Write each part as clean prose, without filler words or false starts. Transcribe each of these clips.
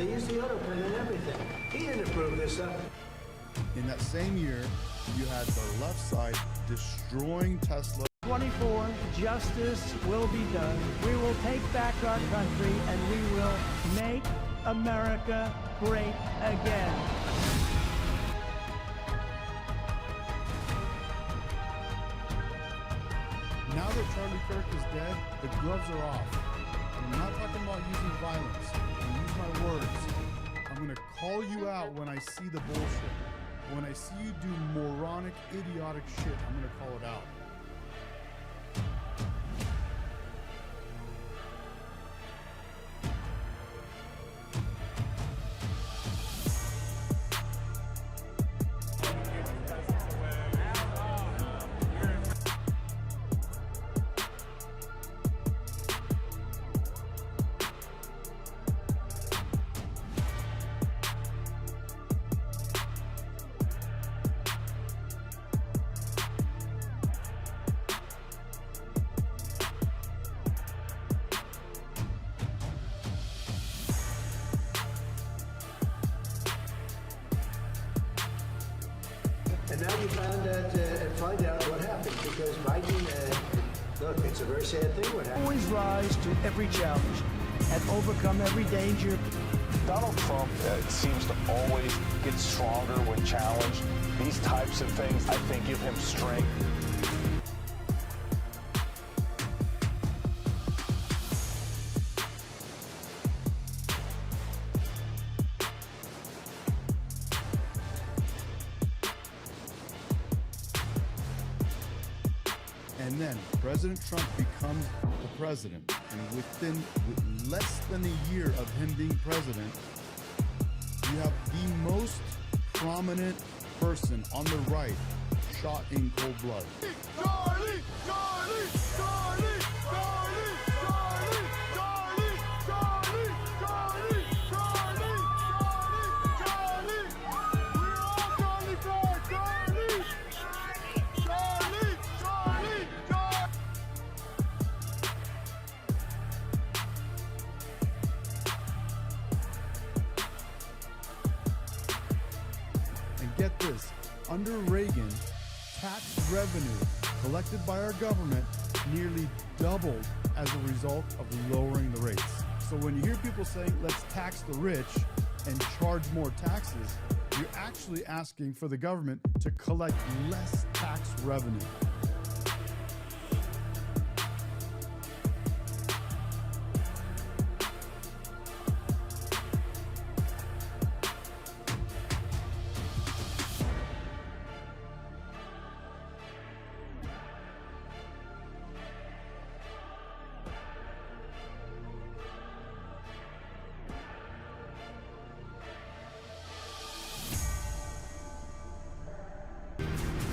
They used the auto pen and everything. He didn't approve this stuff. In that same year, you had the left side destroying Tesla. 24, justice will be done. We will take back our country and we will make America great again. Now that Charlie Kirk is dead, the gloves are off. I'm not talking about using violence. I'm use my words. I'm gonna call you out when I see the bullshit. When I see you do moronic, idiotic shit, I'm gonna call it out. And now you find out what happened because Biden, look, it's a very sad thing what happened. Always rise to every challenge and overcome every danger. Donald Trump seems to always get stronger when challenged. These types of things, I think, give him strength. And then President Trump becomes the president. And within less than a year of him being president, you have the most prominent person on the right shot in cold blood. Charlie! Charlie! Charlie! Charlie! Charlie! Charlie! Charlie! Charlie! Charlie! Charlie! We're all Charlie for Charlie! Charlie! Charlie! Charlie! And get this, under Reagan, tax revenue collected by our government nearly doubled as a result of lowering the rates. So when you hear people saying, let's tax the rich and charge more taxes, you're actually asking for the government to collect less tax revenue.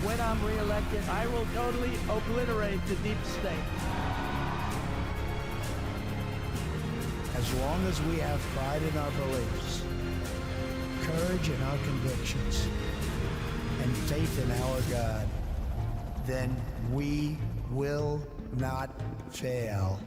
When I'm reelected, I will totally obliterate the deep state. As long as we have pride in our beliefs, courage in our convictions, and faith in our God, then we will not fail.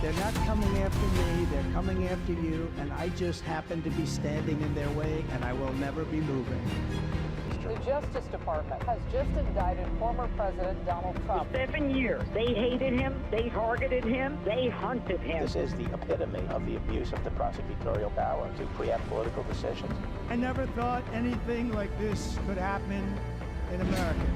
They're not coming after me, they're coming after you, and I just happen to be standing in their way, and I will never be moving. The Justice Department has just indicted former President Donald Trump. 7 years. They hated him, they targeted him, they hunted him. This is the epitome of the abuse of the prosecutorial power to preempt political decisions. I never thought anything like this could happen in America.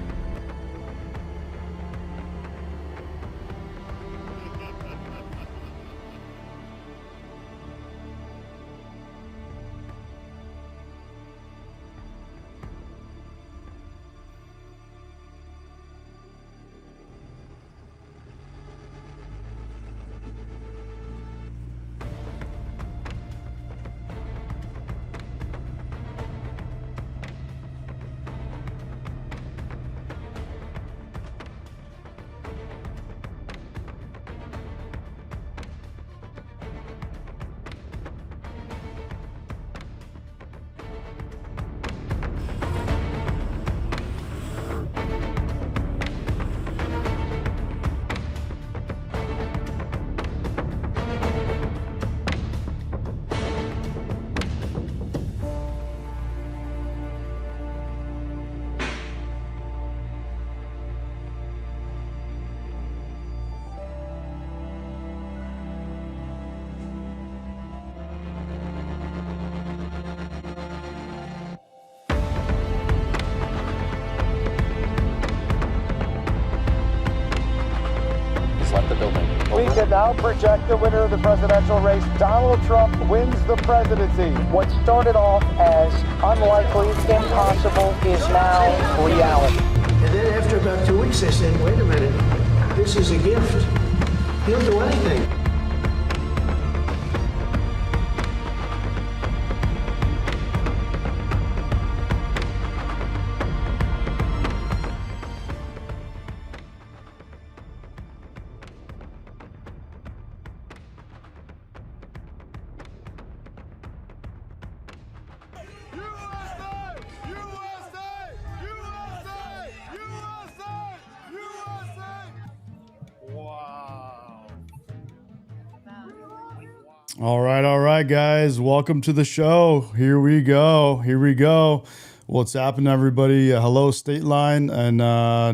Left the building. We can now project the winner of the presidential race. Donald Trump wins the presidency. What started off as unlikely, impossible, is now reality. And then after about 2 weeks, they said, wait a minute, this is a gift. He'll do anything. All right, guys. Welcome to the show. Here we go. What's happening, everybody? Hello, State Line and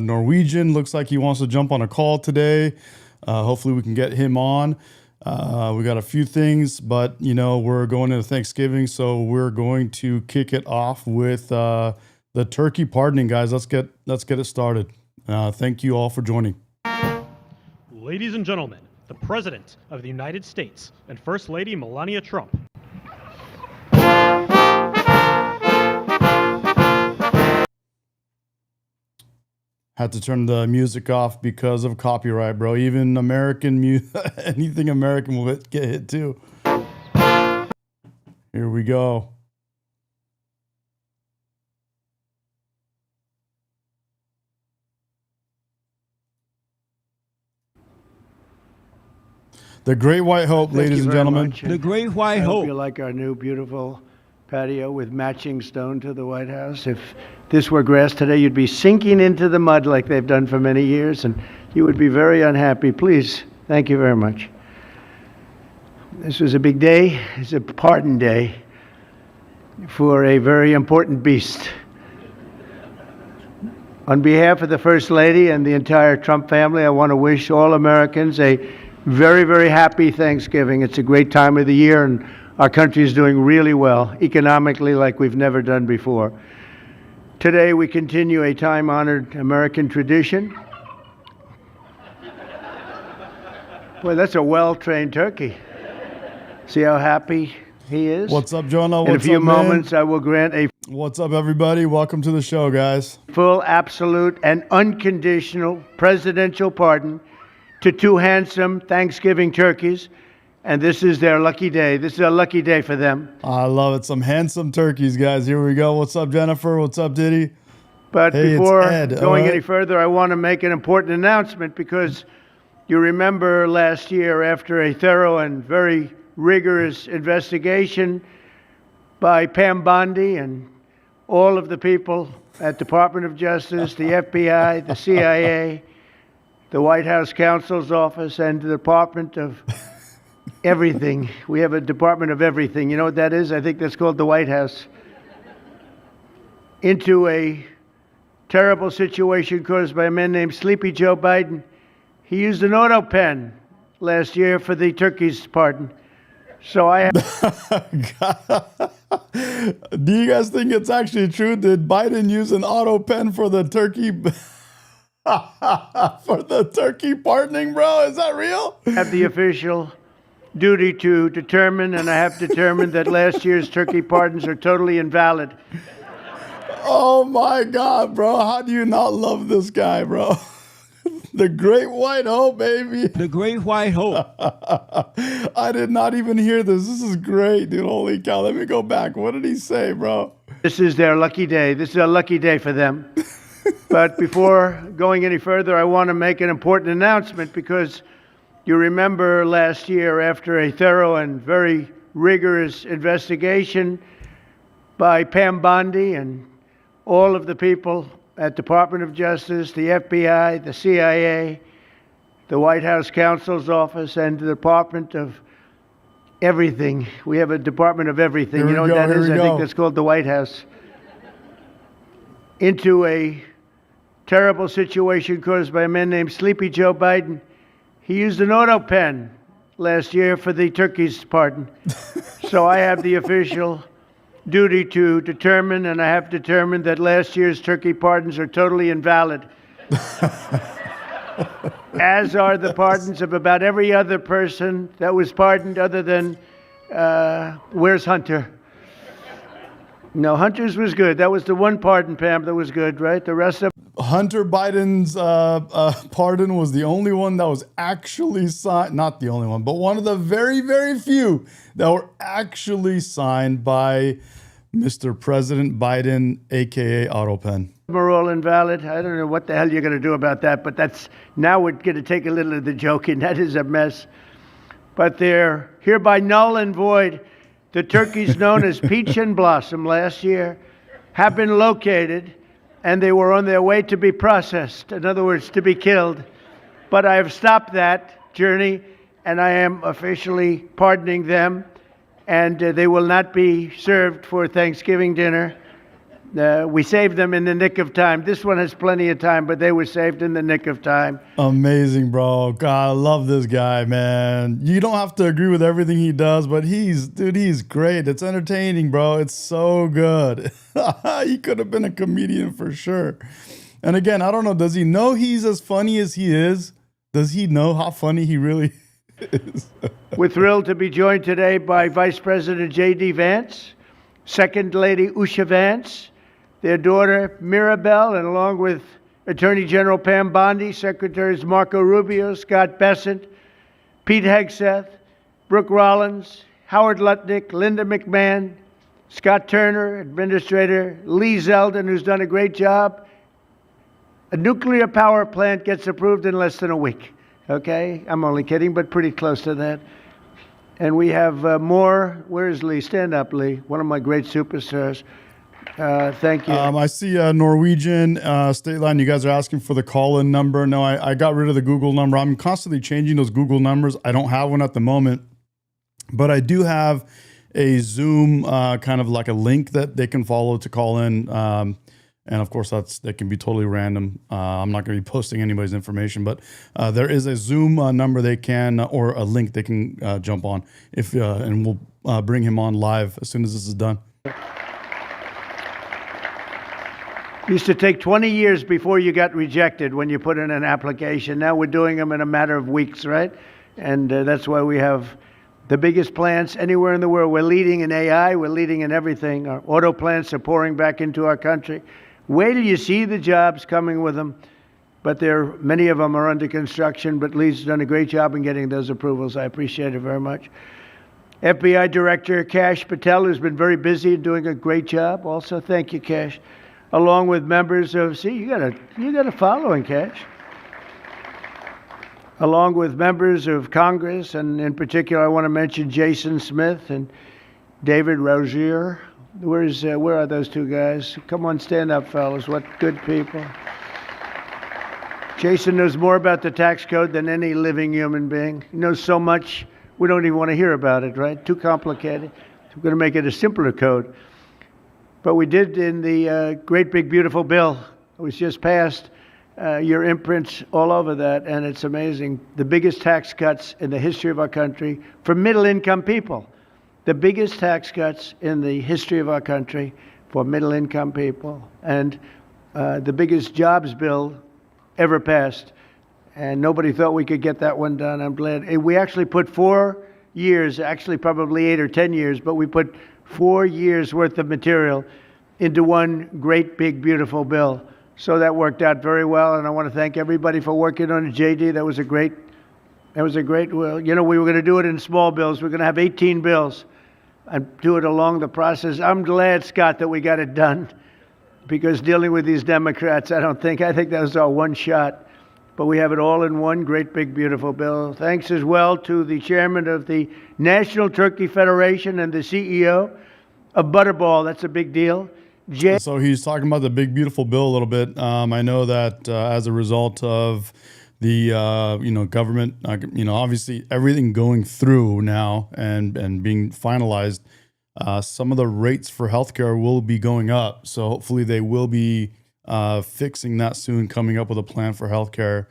Norwegian. Looks like he wants to jump on a call today. Hopefully, we can get him on. We got a few things, but we're going into Thanksgiving, so we're going to kick it off with the turkey pardoning, guys. Let's get it started. Thank you all for joining. Ladies and gentlemen, the President of the United States and First Lady Melania Trump. Had to turn the music off because of copyright, bro. Even American anything American will get hit too. Here we go. The Great White Hope, ladies and gentlemen. The Great White I hope Hope. you like our new beautiful patio with matching stone to the White House. If this were grass today, you'd be sinking into the mud like they've done for many years, and you would be very unhappy. Please, thank you very much. This was a big day. It's a pardon day for a very important beast. On behalf of the First Lady and the entire Trump family, I want to wish all Americans a very, very happy Thanksgiving. It's a great time of the year, and our country is doing really well, economically, like we've never done before. Today, we continue a time-honored American tradition. Boy, that's a well-trained turkey. See how happy he is? What's up, Jonah? In a few moments, I will grant a What's up, everybody? Welcome to the show, guys. full, absolute, and unconditional presidential pardon to two handsome Thanksgiving turkeys, and this is their lucky day. This is a lucky day for them. I love it. Some handsome turkeys, guys. Here we go. What's up, Jennifer? What's up, Diddy? But Hey, it's before Ed. going All right. any further, I want to make an important announcement, because you remember last year, after a thorough and very rigorous investigation by Pam Bondi and all of the people at Department of Justice, the FBI, the CIA, the White House counsel's office, and the Department of everything. We have a department of everything. You know what that is? I think that's called the White House. Into a terrible situation caused by a man named Sleepy Joe Biden. He used an auto pen last year for the turkey's pardon. So I have... Do you guys think it's actually true? Did Biden use an auto pen for the turkey for the turkey pardoning, bro? Is that real? have the official duty to determine, and I have determined that last year's turkey pardons are totally invalid. Oh my God, bro. How do you not love this guy, bro? The Great White Hope, baby. The Great White Hope. I did not even hear this. This is great, dude. Holy cow. Let me go back. What did he say, bro? This is their lucky day. This is a lucky day for them. But before going any further, I want to make an important announcement, because you remember last year, after a thorough and very rigorous investigation by Pam Bondi and all of the people at Department of Justice, the FBI, the CIA, the White House counsel's office, and the Department of everything. We have a department of everything. Here You know we what go, that here is? we I go. think that's called the White House. Into a terrible situation caused by a man named Sleepy Joe Biden. He used an auto pen last year for the turkey's pardon. So I have the official duty to determine, and I have determined that last year's turkey pardons are totally invalid. As are the pardons of about every other person that was pardoned, other than, where's Hunter? No, Hunter's was good. That was the one pardon, Pam, that was good, right? The rest of... Hunter Biden's pardon was the only one that was actually signed. Not the only one, but one of the very, very few that were actually signed by Mr. President Biden, a.k.a. AutoPen. are all invalid. I don't know what the hell you're going to do about that, but that's... Now we're going to take a little of the joking. That is a mess. But they're hereby null and void. The turkeys known as Peach and Blossom last year have been located, and they were on their way to be processed. In other words, to be killed. But I have stopped that journey, and I am officially pardoning them, and they will not be served for Thanksgiving dinner. We saved them in the nick of time. This one has plenty of time, but they were saved in the nick of time. Amazing, bro. God, I love this guy, man. You don't have to agree with everything he does, but he's great. It's entertaining, bro. It's so good. He could have been a comedian for sure. And again, I don't know, does he know he's as funny as he is? Does he know how funny he really is? We're thrilled to be joined today by Vice President J.D. Vance, Second Lady Usha Vance, their daughter Mirabelle, and along with Attorney General Pam Bondi, Secretaries Marco Rubio, Scott Bessent, Pete Hegseth, Brooke Rollins, Howard Lutnick, Linda McMahon, Scott Turner, Administrator Lee Zeldin, who's done a great job. A nuclear power plant gets approved in less than a week. Okay? I'm only kidding, but pretty close to that. And we have more. Where is Lee? Stand up, Lee. One of my great superstars. Thank you. I see Norwegian State Line. You guys are asking for the call-in number. No, I got rid of the Google number. I'm constantly changing those Google numbers. I don't have one at the moment, but I do have a Zoom kind of like a link that they can follow to call in. And of course, that can be totally random. I'm not going to be posting anybody's information, but there is a Zoom number they can, or a link they can jump on, and we'll bring him on live as soon as this is done. Used to take 20 years before you got rejected when you put in an application. Now we're doing them in a matter of weeks, right? And that's why we have the biggest plants anywhere in the world. We're leading in AI. We're leading in everything. Our auto plants are pouring back into our country. Wait till you see the jobs coming with them. But many of them are under construction, but Lee's done a great job in getting those approvals. I appreciate it very much. FBI Director Kash Patel, who's been very busy and doing a great job. Also, thank you, Kash. Along with members of, you got a following, Kash. Along with members of Congress, and in particular, I want to mention Jason Smith and David Rozier. Where are those two guys? Come on, stand up, fellas. What good people. Jason knows more about the tax code than any living human being. He knows so much we don't even want to hear about it, right? Too complicated. So we're going to make it a simpler code. But we did in the great big beautiful bill that was just passed, your imprints all over that, and it's amazing. The biggest tax cuts in the history of our country for middle-income people. The biggest tax cuts in the history of our country for middle-income people, and the biggest jobs bill ever passed. And nobody thought we could get that one done. I'm glad. And we actually put 4 years, actually probably 8 or 10 years, but we put 4 years worth of material into one great big beautiful bill. So that worked out very well, and I want to thank everybody for working on it. JD, that was a great, well, you know, we were going to do it in small bills. We're going to have 18 bills and do it along the process. I'm glad, Scott, that we got it done, because dealing with these Democrats, I think that was our one shot. But we have it all in one great big beautiful bill. Thanks as well to the chairman of the National Turkey Federation and the CEO of Butterball. That's a big deal. So he's talking about the big beautiful bill a little bit. I know that as a result of the government, obviously everything going through now and being finalized, some of the rates for healthcare will be going up. So hopefully they will be fixing that soon, coming up with a plan for healthcare.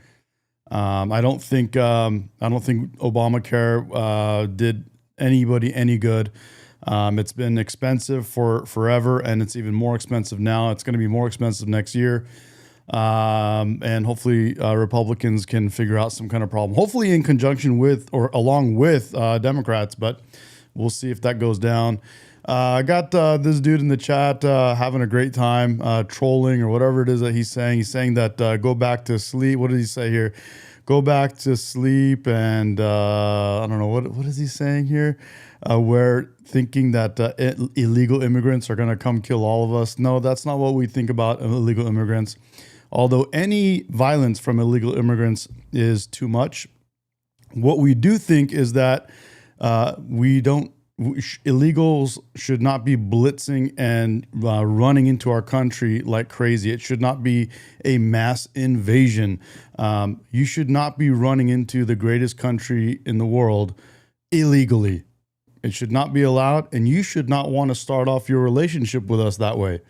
I don't think Obamacare did anybody any good. It's been expensive for forever, and it's even more expensive now. It's going to be more expensive next year. And hopefully Republicans can figure out some kind of problem, hopefully in conjunction with or along with Democrats, but we'll see if that goes down. I got this dude in the chat having a great time trolling or whatever it is that he's saying. He's saying that go back to sleep. What did he say here? Go back to sleep, and I don't know, what is he saying here? We're thinking that illegal immigrants are going to come kill all of us. No, that's not what we think about illegal immigrants. Although any violence from illegal immigrants is too much, what we do think is that illegals should not be blitzing and running into our country like crazy. It should not be a mass invasion. You should not be running into the greatest country in the world illegally. It should not be allowed, and you should not want to start off your relationship with us that way.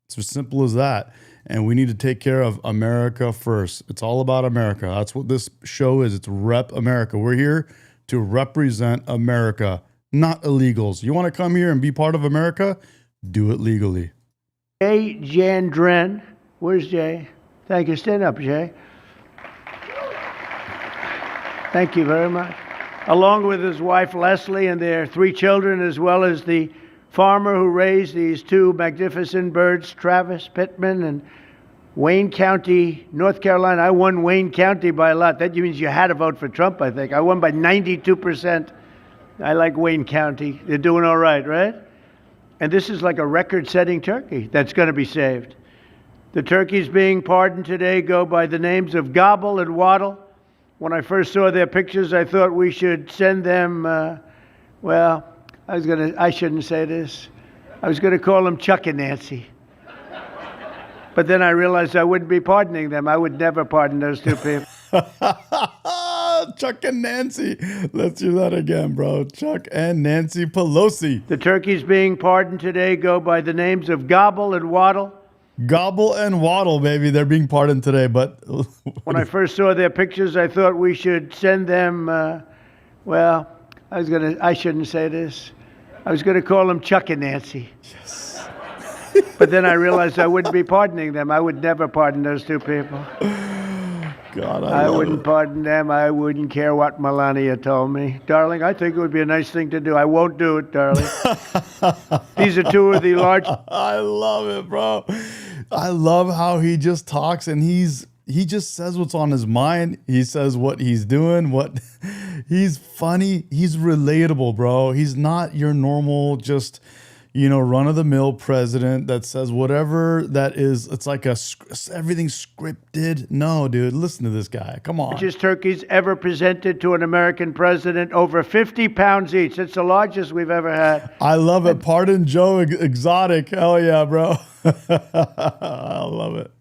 It's as simple as that. And we need to take care of America first. It's all about America. That's what this show is. It's Rep America. We're here to represent America, not illegals. You want to come here and be part of America? Do it legally. Jay Jandren. Where's Jay? Thank you. Stand up, Jay. Thank you very much. Along with his wife, Leslie, and their 3 children, as well as the farmer who raised these 2 magnificent birds, Travis Pittman, and Wayne County, North Carolina. I won Wayne County by a lot. That means you had to vote for Trump, I think. I won by 92%. I like Wayne County. They're doing all right, right? And this is like a record-setting turkey that's going to be saved. The turkeys being pardoned today go by the names of Gobble and Waddle. When I first saw their pictures, I thought we should send them, I shouldn't say this. I was going to call them Chuck and Nancy. But then I realized I wouldn't be pardoning them. I would never pardon those 2 people. Chuck and Nancy. Let's do that again, bro. Chuck and Nancy Pelosi. The turkeys being pardoned today go by the names of Gobble and Waddle. Gobble and Waddle, baby. They're being pardoned today, but... When I first saw their pictures, I thought we should send them, I shouldn't say this. I was going to call them Chuck and Nancy. Yes. But then I realized I wouldn't be pardoning them. I would never pardon those 2 people. God, I wouldn't pardon them. I wouldn't care what Melania told me. Darling, I think it would be a nice thing to do. I won't do it, darling. These are 2 of the large... I love it, bro. I love how he just talks, and he just says what's on his mind. He says what he's doing, he's funny. He's relatable, bro. He's not your normal, just, run-of-the-mill president that says whatever that is. It's like everything's scripted. No, dude, listen to this guy. Come on. Largest turkeys ever presented to an American president, over 50 pounds each. It's the largest we've ever had. I love it. Pardon Joe Exotic. Hell yeah, bro. I love it.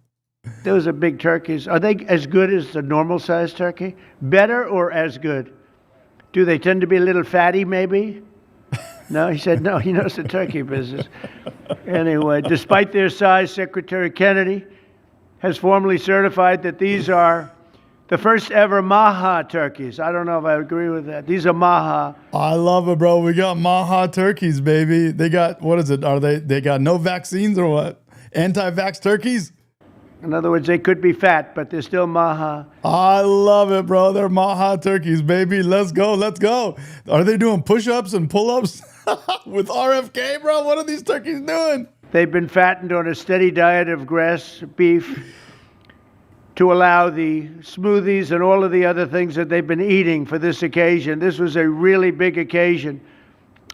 Those are big turkeys. Are they as good as the normal sized turkey? Better or as good? Do they tend to be a little fatty, maybe? No, he said no, he knows the turkey business. Anyway, despite their size, Secretary Kennedy has formally certified that these are the first ever Maha turkeys. I don't know if I agree with that. These are Maha. I love it, bro. We got Maha turkeys, baby. They got, what is it? They got no vaccines or what? Anti-vax turkeys? In other words, they could be fat, but they're still Maha. I love it, bro. They're Maha turkeys, baby. Let's go. Let's go. Are they doing push-ups and pull-ups with RFK, bro? What are these turkeys doing? They've been fattened on a steady diet of grass beef to allow the smoothies and all of the other things that they've been eating for this occasion. This was a really big occasion,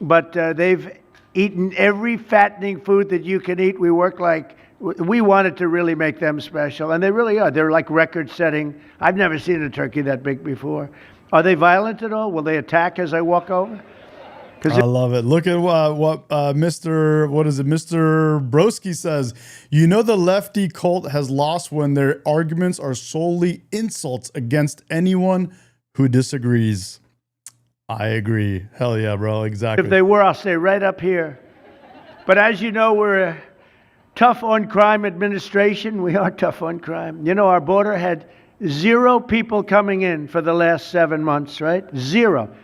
but they've eaten every fattening food that you can eat. We wanted to really make them special, and they really are. They're like record-setting. I've never seen a turkey that big before. Are they violent at all? Will they attack as I walk over? I love it. Look at what Mr. Broski says. You know the lefty cult has lost when their arguments are solely insults against anyone who disagrees. I agree. Hell yeah, bro. Exactly. If they were, I'll stay right up here. But as you know, we're a tough on crime administration. We are tough on crime. You know, our border had 0 people coming in for the last 7 months, right? 0.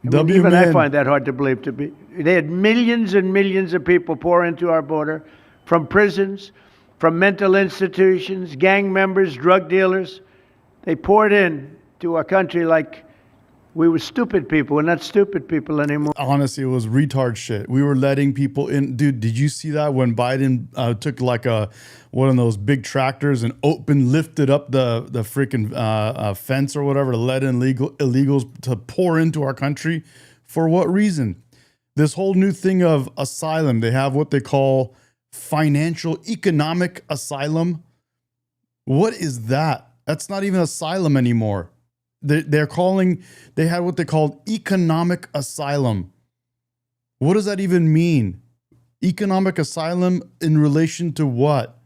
Even I find that hard to believe to be. They had millions and millions of people pour into our border from prisons, from mental institutions, gang members, drug dealers. They poured in to our country like we were stupid people. We're not stupid people anymore. Honestly, it was retard shit. We were letting people in. Dude, did you see that when Biden took like one of those big tractors and lifted up the freaking fence or whatever to let in illegals to pour into our country? For what reason? This whole new thing of asylum. They have what they call financial economic asylum. What is that? That's not even asylum anymore. They had what they called economic asylum. What does that even mean? Economic asylum in relation to what?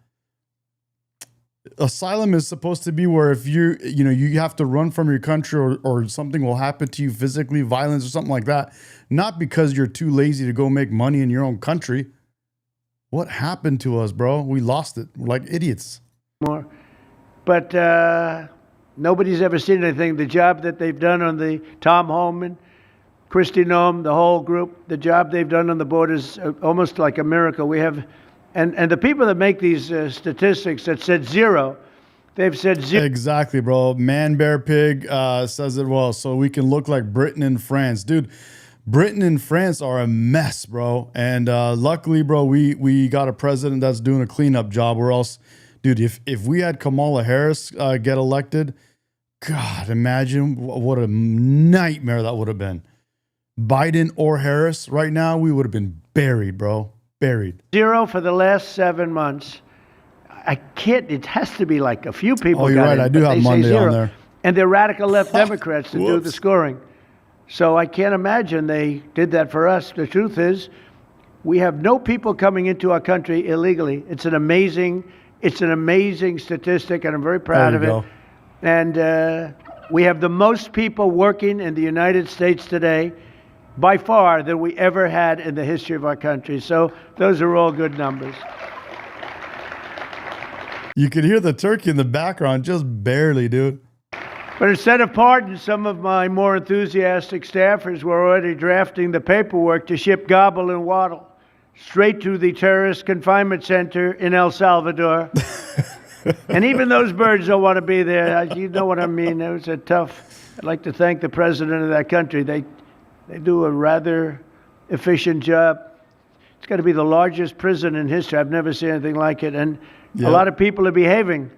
Asylum is supposed to be where if you have to run from your country or something will happen to you physically, violence or something like that, not because you're too lazy to go make money in your own country. What happened to us, bro? We lost it. We're like idiots. More. But nobody's ever seen anything. The job that they've done on the Tom Homan, Kristi Noem, the whole group, the job they've done on the border is almost like a miracle. We have, and the people that make these statistics that said 0, they've said 0. Exactly, bro. Man Bear Pig says it well. So we can look like Britain and France. Dude, Britain and France are a mess, bro. And luckily, bro, we got a president that's doing a cleanup job, or else, dude, if we had Kamala Harris get elected, God, imagine what a nightmare that would have been. Biden or Harris, right now, we would have been buried, bro. Buried. 0 for the last 7 months. I can't, it has to be like a few people. Oh, you're right. I do have Monday on there. And they're radical left Democrats to do the scoring. So I can't imagine they did that for us. The truth is, we have no people coming into our country illegally. It's an amazing statistic, and I'm very proud of it. And we have the most people working in the United States today, by far, than we ever had in the history of our country. So those are all good numbers. You could hear the turkey in the background, just barely, dude. But instead of pardons, some of my more enthusiastic staffers were already drafting the paperwork to ship Gobble and Waddle straight to the terrorist confinement center in El Salvador. And even those birds don't want to be there. You know what I mean? It was a tough. I'd like to thank the president of that country. They do a rather efficient job. It's got to be the largest prison in history. I've never seen anything like it. And a lot of people are behaving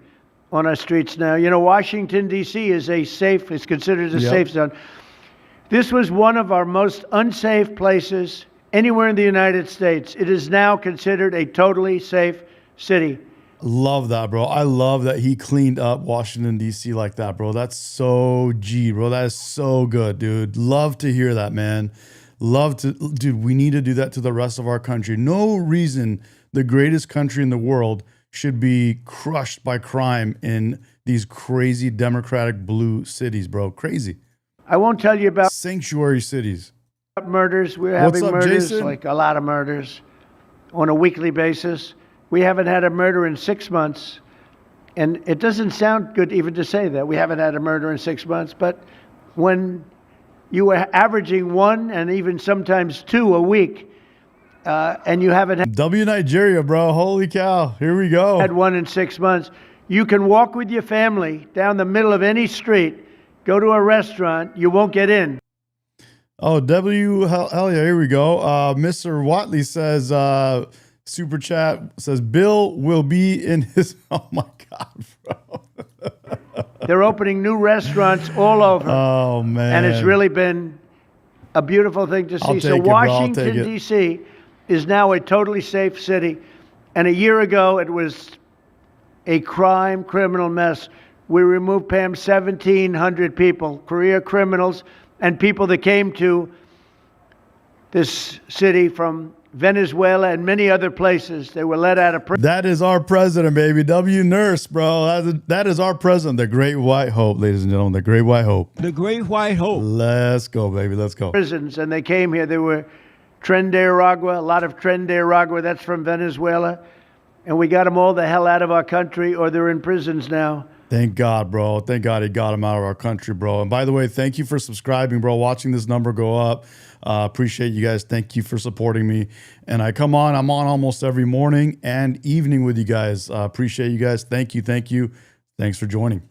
on our streets now. You know, Washington, D.C. is considered a safe zone. This was one of our most unsafe places anywhere in the United States. It is now considered a totally safe city. Love that, bro. I love that he cleaned up Washington, D.C. like that, bro. That's so G, bro. That is so good, dude. Love to hear that, man. Dude, we need to do that to the rest of our country. No reason the greatest country in the world should be crushed by crime in these crazy democratic blue cities, bro. Crazy. I won't tell you about Sanctuary cities. murders. We're What's having up, murders, Jason? like a lot of murders, on a weekly basis. We haven't had a murder in 6 months. And it doesn't sound good even to say that. We haven't had a murder in 6 months. But when you were averaging one and even sometimes two a week, and you haven't W Nigeria, bro. Holy cow. Here we go. had one in 6 months, you can walk with your family down the middle of any street, go to a restaurant, you won't get in. Oh, hell yeah, here we go. Mr. Watley says, super chat says, Bill will be in his, oh my God, bro. They're opening new restaurants all over. Oh, man. And it's really been a beautiful thing to see. I'll So take it, bro. I'll Washington, take it. D.C. is now a totally safe city. And a year ago, it was a criminal mess. We removed, Pam, 1,700 people, career criminals, and people that came to this city from Venezuela and many other places. They were let out of prison. That is our president, baby. W Nurse, bro. That is our president, the Great White Hope, ladies and gentlemen. The Great White Hope. The Great White Hope. Let's go, baby. Let's go. Prisons, and they came here. They were Tren de Aragua, a lot of Tren de Aragua, that's from Venezuela. And we got them all the hell out of our country, or they're in prisons now. Thank God, bro. Thank God he got him out of our country, bro. And by the way, thank you for subscribing, bro. Watching this number go up. Appreciate you guys. Thank you for supporting me. And I'm on almost every morning and evening with you guys. Appreciate you guys. Thank you. Thank you. Thanks for joining.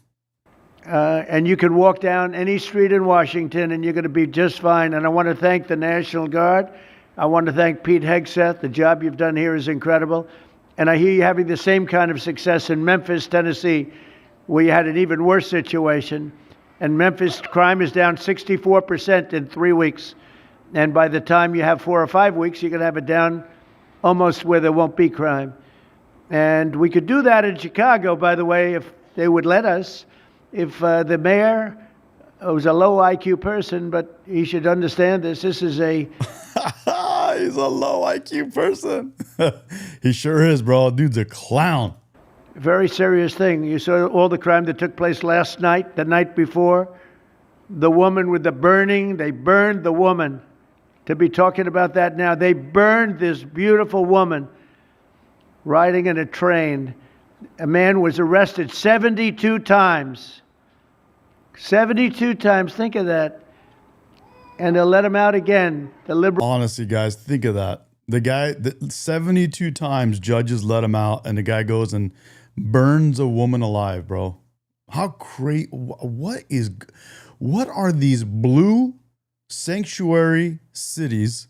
And you can walk down any street in Washington and you're going to be just fine. And I want to thank the National Guard. I want to thank Pete Hegseth. The job you've done here is incredible. And I hear you having the same kind of success in Memphis, Tennessee, where you had an even worse situation. And Memphis crime is down 64% in 3 weeks. And by the time you have 4 or 5 weeks, you're going to have it down almost where there won't be crime. And we could do that in Chicago, by the way, if they would let us. If the mayor was a low IQ person, but he should understand this. This is a... He's a low IQ person. He sure is, bro. Dude's a clown. Very serious thing. You saw all the crime that took place last night, the night before. The woman with the burning, they burned the woman. To be talking about that now, they burned this beautiful woman riding in a train. A man was arrested 72 times. 72 times, think of that. And they'll let him out again. The liberal. Honestly, guys, think of that. The guy, 72 times judges let him out, and the guy goes and burns a woman alive, bro. How crazy. What are these blue sanctuary cities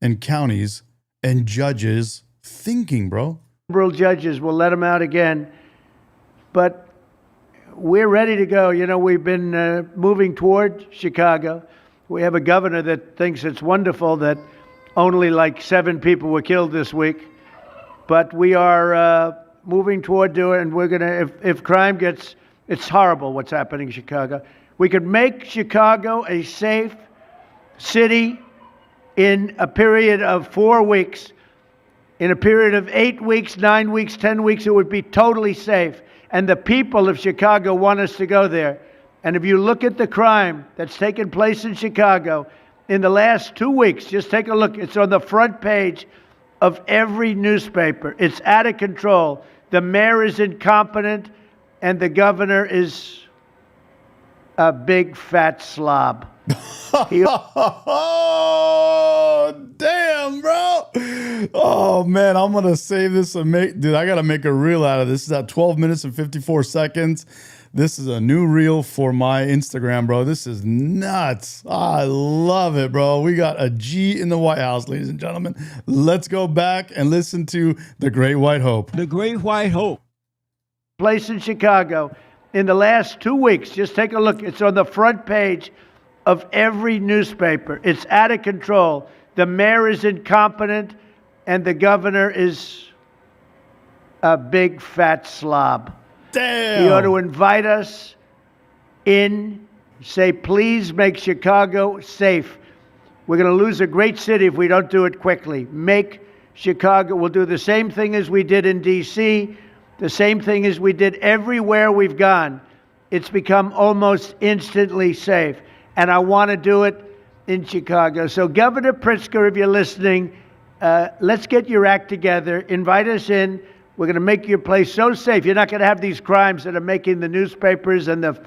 and counties and judges thinking, bro? Liberal judges will let him out again. But we're ready to go. You know, we've been moving toward Chicago. We have a governor that thinks it's wonderful that only like 7 people were killed this week. But we are moving toward doing it, and we're going to, if crime gets, it's horrible what's happening in Chicago. We could make Chicago a safe city in a period of 4 weeks. In a period of 8 weeks, 9 weeks, 10 weeks, it would be totally safe. And the people of Chicago want us to go there. And if you look at the crime that's taken place in Chicago in the last 2 weeks, just take a look. It's on the front page of every newspaper. It's out of control. The mayor is incompetent, and the governor is a big fat slob. Oh, damn, bro. Oh, man, I'm going to save this and dude, I got to make a reel out of this. This is at 12 minutes and 54 seconds. This is a new reel for my Instagram, bro. This is nuts. I love it, bro. We got a G in the White House, ladies and gentlemen. Let's go back and listen to the Great White Hope. The Great White Hope. Place in Chicago in the last 2 weeks. Just take a look. It's on the front page of every newspaper. It's out of control. The mayor is incompetent, and the governor is a big fat slob. Damn. He ought to invite us in, say, please make Chicago safe. We're going to lose a great city if we don't do it quickly. Make Chicago. We'll do the same thing as we did in D.C., the same thing as we did everywhere we've gone. It's become almost instantly safe. and I want to do it in Chicago. So, Governor Pritzker, if you're listening, let's get your act together. Invite us in. We're going to make your place so safe. You're not going to have these crimes that are making the newspapers and the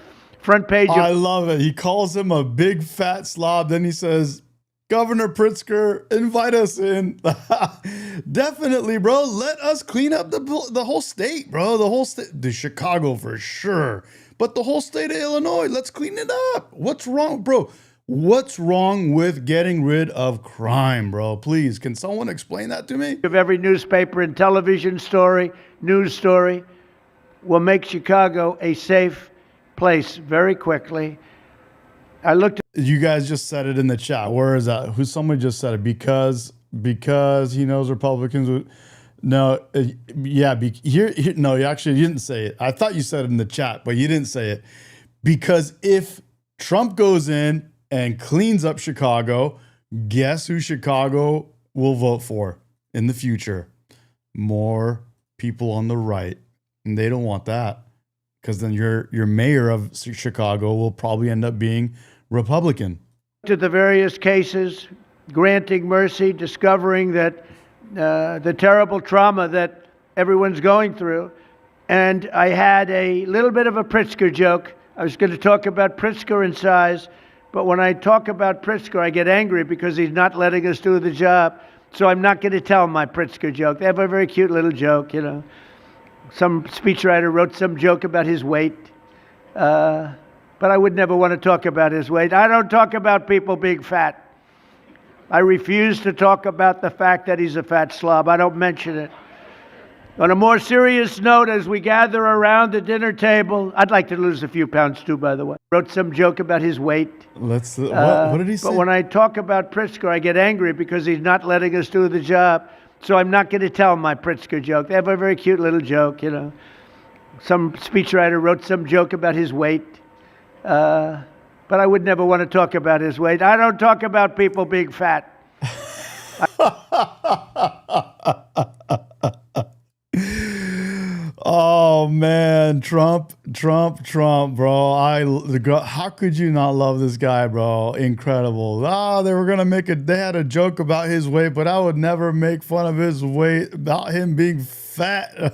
front page. I love it. He calls him a big fat slob. Then he says, Governor Pritzker, invite us in. Definitely, bro. Let us clean up the whole state, bro. The whole state. The Chicago for sure. But the whole state of Illinois, let's clean it up. What's wrong, bro? What's wrong with getting rid of crime, bro? Please, can someone explain that to me? Of every newspaper and television story, news story, will make Chicago a safe place very quickly. I looked. You guys just said it in the chat. Where is that? Who? Someone just said it because he knows Republicans would. No, yeah. No, you actually didn't say it. I thought you said it in the chat, but you didn't say it because if Trump goes in and cleans up Chicago, guess who Chicago will vote for in the future? More people on the right, and they don't want that because then your mayor of Chicago will probably end up being Republican. To the various cases, granting mercy, discovering that the terrible trauma that everyone's going through, and I had a little bit of a Pritzker joke. I was going to talk about Pritzker and size, but when I talk about Pritzker, I get angry because he's not letting us do the job. So I'm not going to tell my Pritzker joke. They have a very cute little joke, you know. Some speechwriter wrote some joke about his weight. But I would never want to talk about his weight. I don't talk about people being fat. I refuse to talk about the fact that he's a fat slob. I don't mention it. On a more serious note, as we gather around the dinner table, I'd like to lose a few pounds too, by the way. Wrote some joke about his weight. What did he say? But when I talk about Pritzker, I get angry because he's not letting us do the job. So I'm not going to tell my Pritzker joke. They have a very cute little joke, you know. Some speechwriter wrote some joke about his weight. But I would never want to talk about his weight. I don't talk about people being fat. Oh man, Trump, bro. How could you not love this guy, bro? Incredible. They were gonna they had a joke about his weight, but I would never make fun of his weight, about him being fat.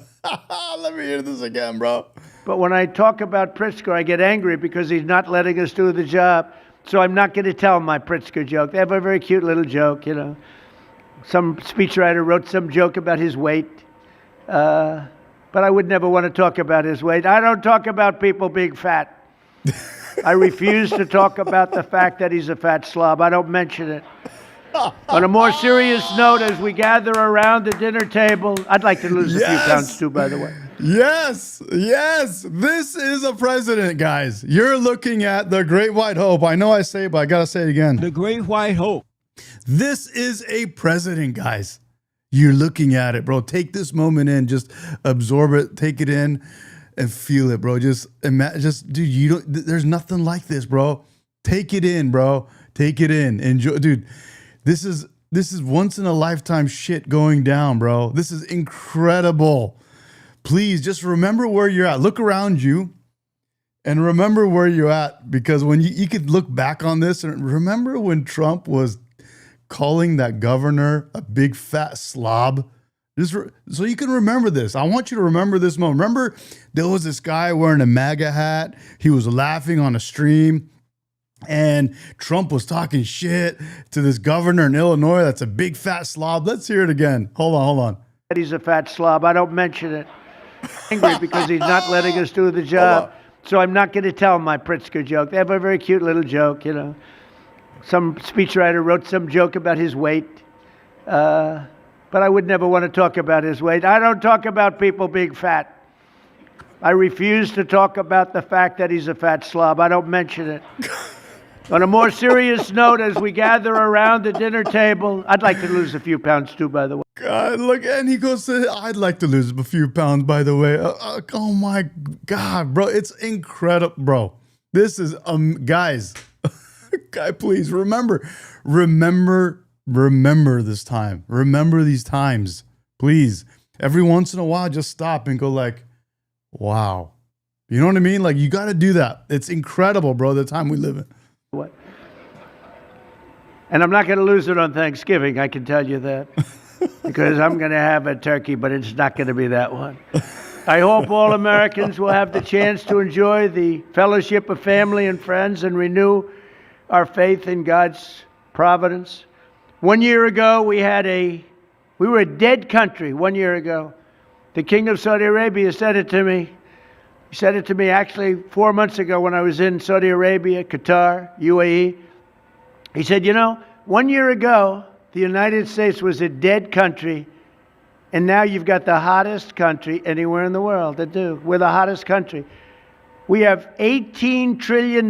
Let me hear this again, bro. But when I talk about Pritzker, I get angry because he's not letting us do the job. So I'm not going to tell my Pritzker joke. They have a very cute little joke, you know. Some speechwriter wrote some joke about his weight. But I would never want to talk about his weight. I don't talk about people being fat. I refuse to talk about the fact that he's a fat slob. I don't mention it. On a more serious note, as we gather around the dinner table, I'd like to lose a few pounds too, by the way. Yes. This is a president, guys. You're looking at the Great White Hope. I know I say it, but I got to say it again. The Great White Hope. This is a president, guys. You're looking at it, bro. Take this moment in, just absorb it, take it in, and feel it, bro. Just imagine, dude. There's nothing like this, bro. Take it in, bro. Take it in. Enjoy, dude. This is once in a lifetime shit going down, bro. This is incredible. Please just remember where you're at. Look around you and remember where you're at, because when you could look back on this and remember when Trump was calling that governor a big fat slob. So you can remember this. I want you to remember this moment. Remember there was this guy wearing a MAGA hat. He was laughing on a stream. And Trump was talking shit to this governor in Illinois that's a big fat slob. Let's hear it again. Hold on. He's a fat slob. I don't mention it. Angry because he's not letting us do the job. So I'm not going to tell my Pritzker joke. They have a very cute little joke, you know. Some speechwriter wrote some joke about his weight. But I would never want to talk about his weight. I don't talk about people being fat. I refuse to talk about the fact that he's a fat slob. I don't mention it. On a more serious note, as we gather around the dinner table, I'd like to lose a few pounds too, by the way. God, look, and he goes to, I'd like to lose a few pounds, by the way. Oh my God, bro. It's incredible, bro. This is, guys, guy, please remember this time. Remember these times, please. Every once in a while, just stop and go like, wow. You know what I mean? Like, you got to do that. It's incredible, bro, the time we live in. What? And I'm not going to lose it on Thanksgiving, I can tell you that. Because I'm going to have a turkey, but it's not going to be that one. I hope all Americans will have the chance to enjoy the fellowship of family and friends and renew our faith in God's providence. 1 year ago, we were a dead country 1 year ago. The King of Saudi Arabia said it to me. He said it to me actually 4 months ago when I was in Saudi Arabia, Qatar, UAE. He said, 1 year ago, the United States was a dead country, and now you've got the hottest country anywhere in the world that do. We're the hottest country. We have $18 trillion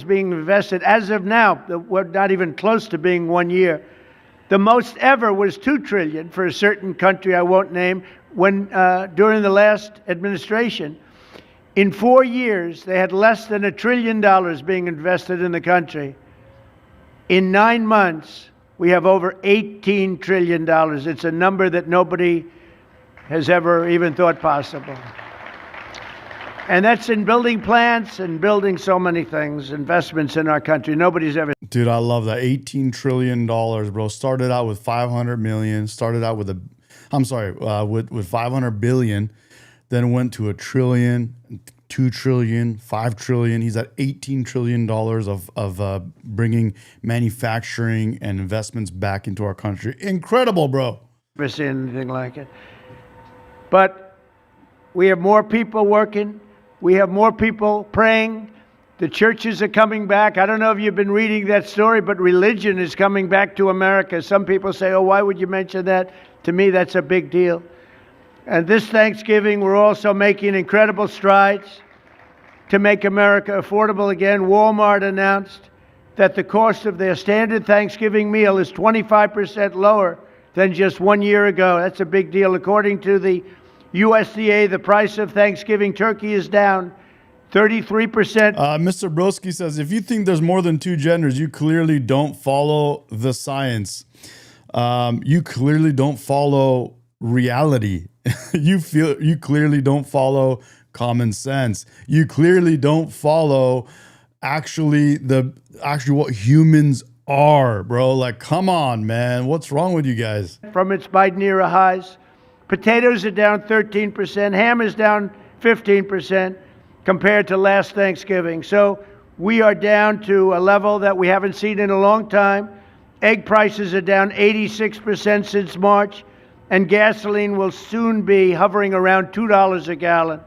being invested. As of now, we're not even close to being 1 year. The most ever was $2 trillion for a certain country I won't name when during the last administration. In 4 years, they had less than $1 trillion being invested in the country. In 9 months, we have over $18 trillion. It's a number that nobody has ever even thought possible. And that's in building plants and building so many things, investments in our country. Nobody's ever. Dude, I love that. $18 trillion, bro. Started out with 500 million, started out with with 500 billion, then went to $1 trillion, 2 trillion, 5 trillion. He's at $18 trillion of bringing manufacturing and investments back into our country. Incredible, bro. Never seen anything like it. But we have more people working. We have more people praying. The churches are coming back. I don't know if you've been reading that story, but religion is coming back to America. Some people say, oh, why would you mention that? To me, that's a big deal. And this Thanksgiving, we're also making incredible strides to make America affordable again. Walmart announced that the cost of their standard Thanksgiving meal is 25% lower than just 1 year ago. That's a big deal. According to the USDA, the price of Thanksgiving turkey is down 33%. Mr. Broski says, if you think there's more than two genders, you clearly don't follow the science. You clearly don't follow reality. You clearly don't follow common sense. You clearly don't follow actually what humans are, bro. Like, come on, man. What's wrong with you guys? From its Biden era highs, potatoes are down 13%, ham is down 15% compared to last Thanksgiving. So we are down to a level that we haven't seen in a long time. Egg prices are down 86% since March, and gasoline will soon be hovering around $2 a gallon.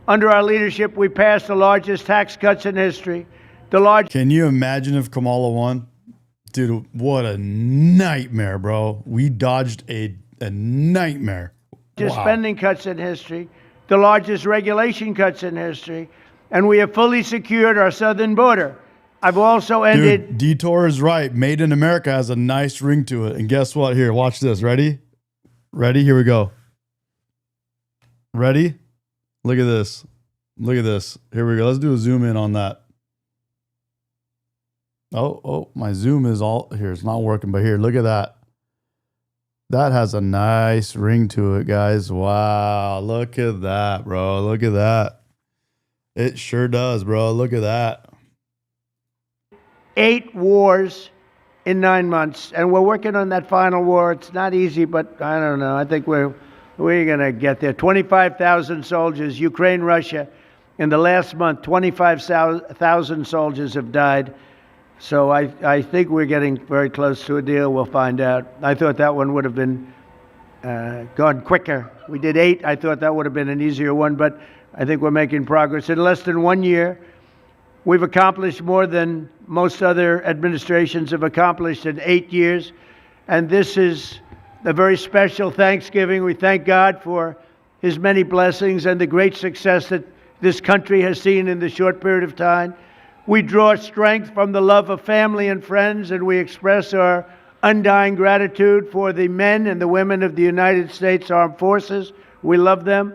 Under our leadership, we passed the largest tax cuts in history. Can you imagine if Kamala won? Dude, what a nightmare, bro. We dodged a nightmare. Wow. Spending cuts in history, the largest regulation cuts in history, and we have fully secured our southern border. I've also ended... Dude, Detour is right. Made in America has a nice ring to it. And guess what? Here, watch this. Ready? Ready? Here we go. Ready? Look at this. Look at this. Here we go. Let's do a zoom in on that. Oh, my zoom is all... Here, it's not working, but here, look at that. That has a nice ring to it, guys. Wow. Look at that, bro. Look at that. It sure does, bro. Look at that. 8 wars in 9 months, and we're working on that final war. It's not easy, but I don't know. I think we're going to get there. 25,000 soldiers, Ukraine, Russia. In the last month, 25,000 soldiers have died. So I think we're getting very close to a deal. We'll find out. I thought that one would have been gone quicker. We did 8. I thought that would have been an easier one, but I think we're making progress. In less than 1 year, we've accomplished more than most other administrations have accomplished in 8 years. And this is a very special Thanksgiving. We thank God for his many blessings and the great success that this country has seen in the short period of time. We draw strength from the love of family and friends, and we express our undying gratitude for the men and the women of the United States Armed Forces. We love them.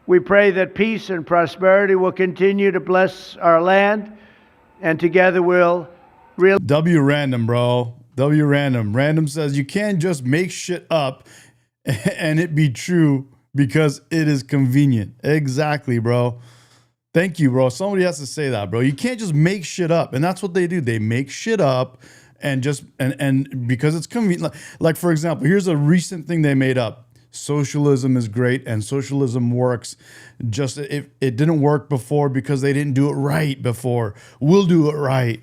We pray that peace and prosperity will continue to bless our land, and together we'll really... W random, bro. W random. Random says you can't just make shit up and it be true because it is convenient. Exactly, bro. Thank you, bro. Somebody has to say that, bro. You can't just make shit up. And that's what they do. They make shit up and just and because it's convenient. Like for example, here's a recent thing they made up. Socialism is great and socialism works. Just it didn't work before because they didn't do it right before. We'll do it right.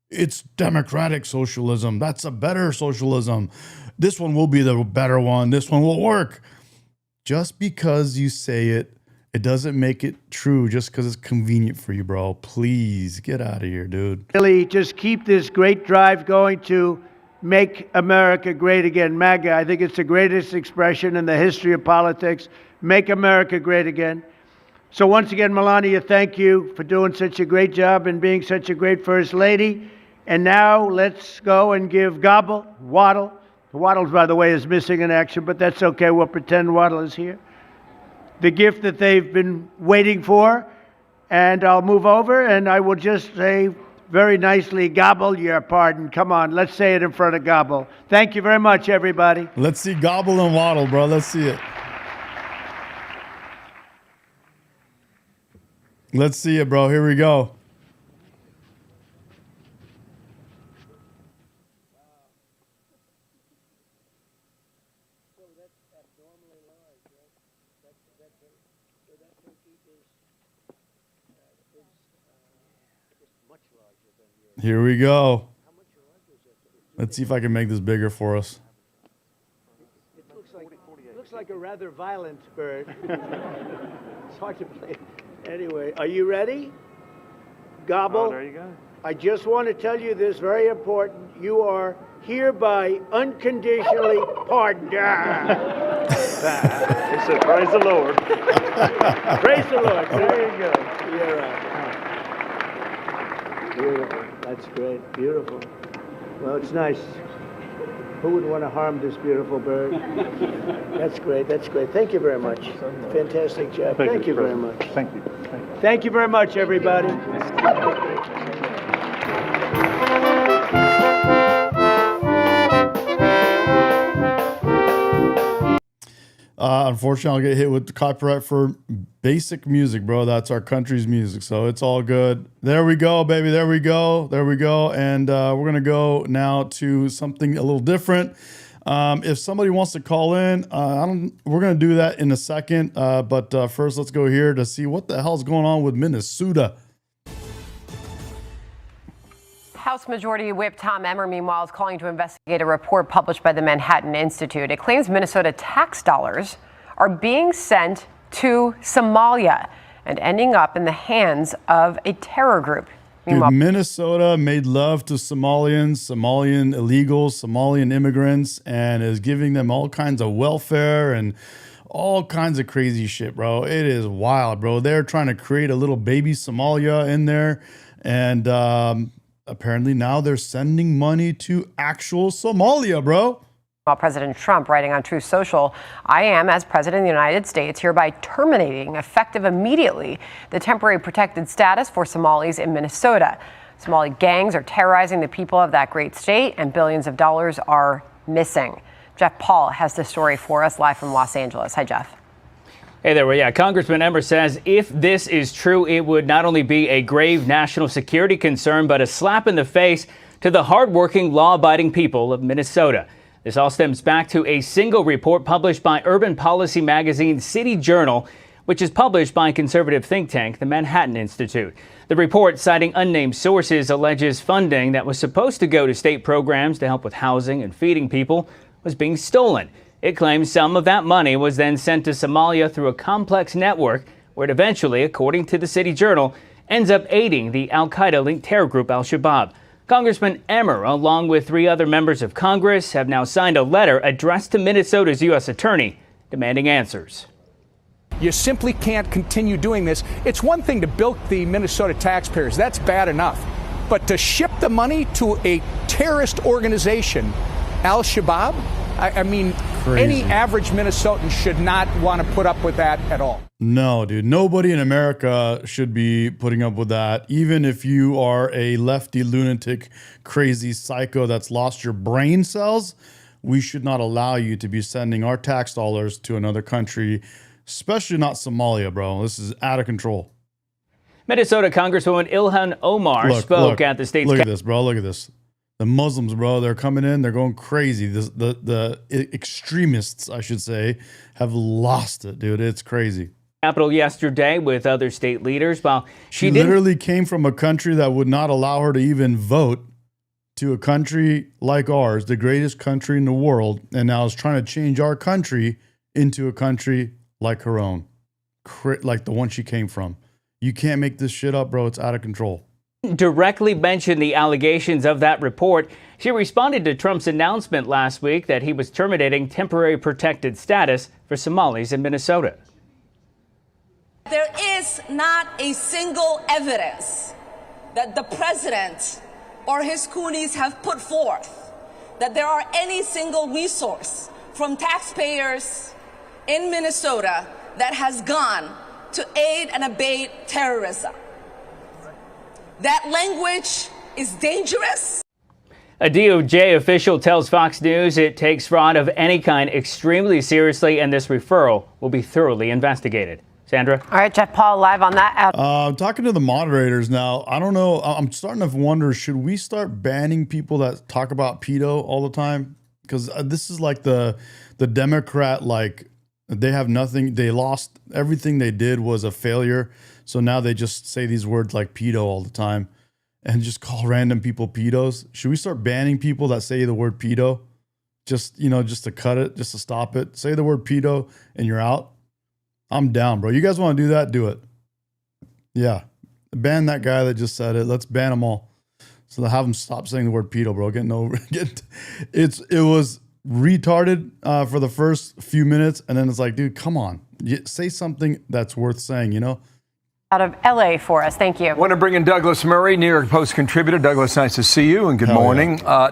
It's democratic socialism. That's a better socialism. This one will be the better one. This one will work. Just because you say it, it doesn't make it true just because it's convenient for you, bro. Please get out of here, dude. Really, just keep this great drive going to make America great again. MAGA, I think it's the greatest expression in the history of politics. Make America great again. So once again, Melania, thank you for doing such a great job and being such a great First Lady. And now let's go and give Waddle. Waddle, by the way, is missing in action, but that's okay. We'll pretend Waddle is here. The gift that they've been waiting for. And I'll move over and I will just say very nicely, Gobble your pardon. Come on, let's say it in front of Gobble. Thank you very much, everybody. Let's see Gobble and Waddle, bro. Let's see it. Let's see it, bro. Here we go. Here we go. Let's see if I can make this bigger for us. It looks like a rather violent bird. It's hard to play. Anyway, are you ready? Gobble. Oh, there you go. I just want to tell you this, very important. You are hereby unconditionally pardoned. He said, praise the Lord. Praise the Lord. There you go. You're right. Beautiful. That's great. Beautiful. Well, it's nice. Who would want to harm this beautiful bird? That's great. That's great. Thank you very much. Fantastic job. Thank you very much. Thank you. Thank you very much, everybody. Unfortunately, I'll get hit with the copyright for basic music, bro. That's our country's music, so it's all good. There we go, baby. There we go. There we go. And we're going to go now to something a little different. If somebody wants to call in, we're going to do that in a second. But first, let's go here to see what the hell's going on with Minnesota. House Majority Whip Tom Emmer, meanwhile, is calling to investigate a report published by the Manhattan Institute. It claims Minnesota tax dollars are being sent to Somalia and ending up in the hands of a terror group. Dude, Minnesota made love to Somalian illegals, Somalian immigrants, and is giving them all kinds of welfare and all kinds of crazy shit, bro. It is wild, bro. They're trying to create a little baby Somalia in there, and apparently now they're sending money to actual Somalia, bro. While President Trump writing on Truth Social, I am, as President of the United States, hereby terminating, effective immediately, the temporary protected status for Somalis in Minnesota. Somali gangs are terrorizing the people of that great state, and billions of dollars are missing. Jeff Paul has the story for us live from Los Angeles. Hi, Jeff. Hey there. Well, yeah, Congressman Emmer says if this is true, it would not only be a grave national security concern, but a slap in the face to the hardworking, law-abiding people of Minnesota. This all stems back to a single report published by urban policy magazine City Journal, which is published by conservative think tank the Manhattan Institute. The report, citing unnamed sources, alleges funding that was supposed to go to state programs to help with housing and feeding people was being stolen. It claims some of that money was then sent to Somalia through a complex network where it eventually, according to the City Journal, ends up aiding the al-Qaeda-linked terror group Al-Shabaab. Congressman Emmer, along with 3 other members of Congress, have now signed a letter addressed to Minnesota's U.S. Attorney demanding answers. You simply can't continue doing this. It's one thing to bilk the Minnesota taxpayers. That's bad enough. But to ship the money to a terrorist organization, Al-Shabaab, I mean, Crazy. Any average Minnesotan should not want to put up with that at all. No, dude. Nobody in America should be putting up with that. Even if you are a lefty, lunatic, crazy psycho that's lost your brain cells, we should not allow you to be sending our tax dollars to another country, especially not Somalia, bro. This is out of control. Minnesota Congresswoman Ilhan Omar spoke at the state's... Look at this, bro. Look at this. The Muslims, bro, they're coming in. They're going crazy. The extremists, I should say, have lost it, dude. It's crazy. Capitol yesterday with other state leaders. While she literally came from a country that would not allow her to even vote to a country like ours, the greatest country in the world, and now is trying to change our country into a country like her own, like the one she came from. You can't make this shit up, bro. It's out of control. Directly mentioned the allegations of that report. She responded to Trump's announcement last week that he was terminating temporary protected status for Somalis in Minnesota. There is not a single evidence that the president or his coonies have put forth that there are any single resource from taxpayers in Minnesota that has gone to aid and abet terrorism. That language is dangerous. A DOJ official tells Fox News it takes fraud of any kind extremely seriously, and this referral will be thoroughly investigated. Sandra? All right, Jeff Paul live on that. Talking to the moderators now, I don't know. I'm starting to wonder, should we start banning people that talk about pedo all the time? Because this is like the Democrat, like they have nothing. They lost everything they did was a failure. So now they just say these words like pedo all the time and just call random people pedos. Should we start banning people that say the word pedo? Just to cut it, just to stop it. Say the word pedo and you're out. I'm down, bro. You guys want to do that? Do it. Yeah. Ban that guy that just said it. Let's ban them all. So they'll have them stop saying the word pedo, bro. It was retarded for the first few minutes. And then it's like, dude, come on. Say something that's worth saying, you know? Out of LA for us. Thank you. I want to bring in Douglas Murray, New York Post contributor. Douglas, nice to see you and good morning. Yeah.